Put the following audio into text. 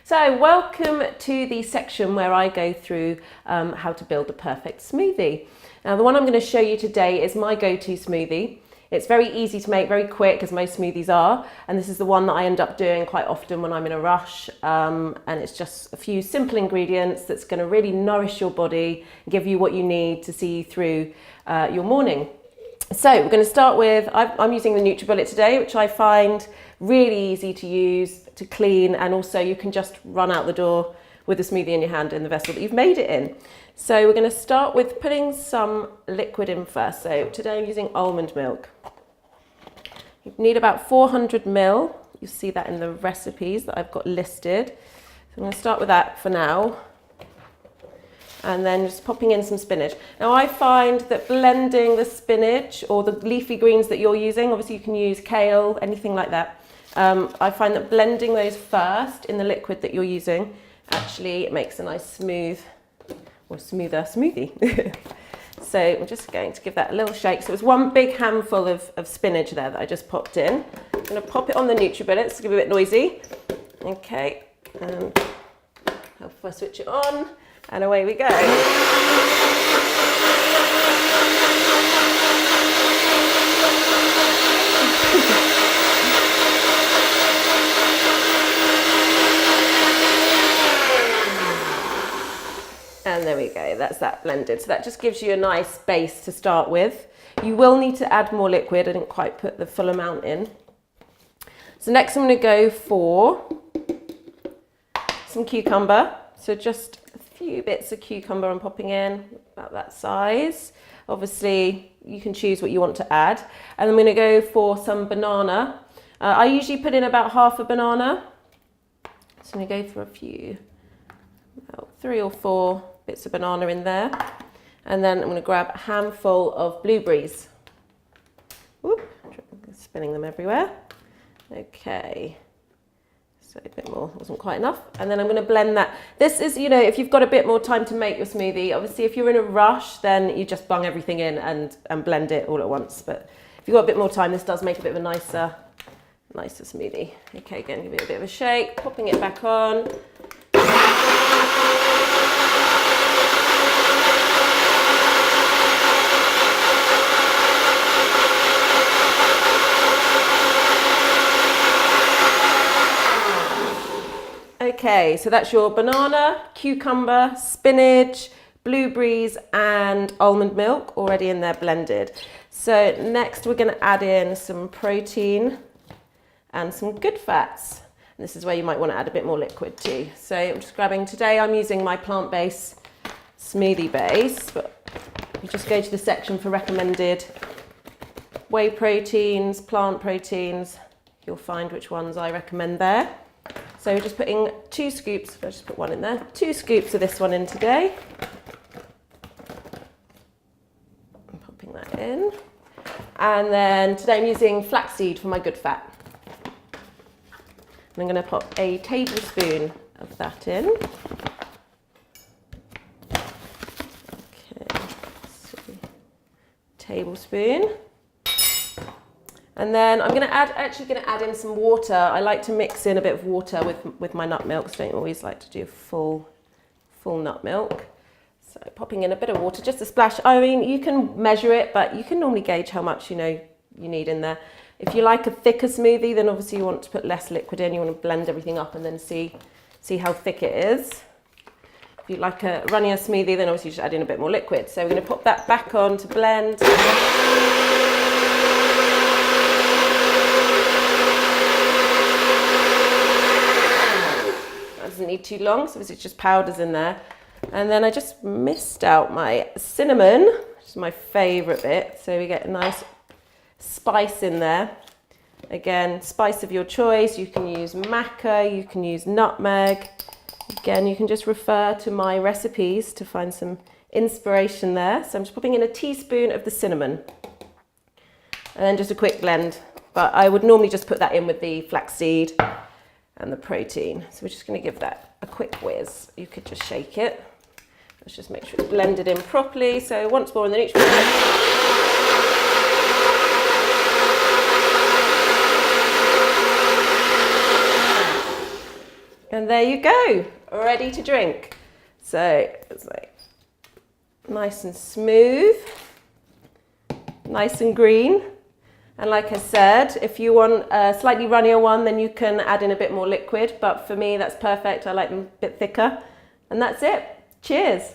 So welcome to the section where I go through how to build the perfect smoothie. Now the one I'm going to show you today is my go-to smoothie. It's very easy to make, very quick, as most smoothies are, and this is the one that I end up doing quite often when I'm in a rush, and it's just a few simple ingredients that's going to really nourish your body, give you what you need to see you through your morning. So we're going to start with, I'm using the NutriBullet today, which I find really easy to use, to clean, and also you can just run out the door with the smoothie in your hand in the vessel that you've made it in. So we're going to start with putting some liquid in first. So today I'm using almond milk. You need about 400 ml. You see that in the recipes that I've got listed. So I'm going to start with that for now. And then just popping in some spinach. Now I find that blending the spinach or the leafy greens that you're using, obviously you can use kale, anything like that. I find that blending those first in the liquid that you're using, actually it makes a nice smooth or smoother smoothie. So I'm just going to give that a little shake. So it was one big handful of spinach there that I just popped in. I'm going to pop it on the NutriBullet, it's going to be a bit noisy. Okay, and if I switch it on, and away we go. And there we go, that's that blended. So that just gives you a nice base to start with. You will need to add more liquid. I didn't quite put the full amount in. So next I'm going to go for some cucumber. So just a few bits of cucumber I'm popping in, about that size. Obviously you can choose what you want to add. And I'm going to go for some banana. I usually put in about half a banana. So I'm going to go for a few, about 3 or 4 bits of banana in there. And then I'm going to grab a handful of blueberries. Whoop, spinning them everywhere. Okay. So a bit more, wasn't quite enough. And then I'm going to blend that. This is, you know, if you've got a bit more time to make your smoothie, obviously if you're in a rush, then you just bung everything in and blend it all at once. But if you've got a bit more time, this does make a bit of a nicer smoothie. Okay, again, give it a bit of a shake, popping it back on. Okay, so that's your banana, cucumber, spinach, blueberries and almond milk already in there blended. So next we're going to add in some protein and some good fats. And this is where you might want to add a bit more liquid too. So I'm just grabbing, today I'm using my plant-based smoothie base, but you just go to the section for recommended whey proteins, plant proteins. You'll find which ones I recommend there. So we're just putting 2 scoops, I'll just put one in there, 2 scoops of this one in today. I'm popping that in. And then today I'm using flaxseed for my good fat. And I'm going to pop a tablespoon of that in. Okay, so tablespoon. And then I'm actually going to add in some water. I like to mix in a bit of water with my nut milk, so I don't always like to do full nut milk. So popping in a bit of water, just a splash. I mean, you can measure it, but you can normally gauge how much you need in there. If you like a thicker smoothie, then obviously you want to put less liquid in. You want to blend everything up and then see how thick it is. If you like a runnier smoothie, then obviously you just add in a bit more liquid. So we're going to pop that back on to blend. Doesn't need too long, so it's just powders in there. And then I just missed out my cinnamon, which is my favourite bit. So we get a nice spice in there. Again, spice of your choice. You can use maca, you can use nutmeg. Again, you can just refer to my recipes to find some inspiration there. So I'm just popping in a teaspoon of the cinnamon. And then just a quick blend. But I would normally just put that in with the flaxseed and the protein. So we're just going to give that a quick whiz. You could just shake it. Let's just make sure it's blended in properly. So once more in the NutriBullet. And there you go, ready to drink. So it's like nice and smooth, nice and green. And like I said, if you want a slightly runnier one, then you can add in a bit more liquid. But for me, that's perfect. I like them a bit thicker. And that's it. Cheers.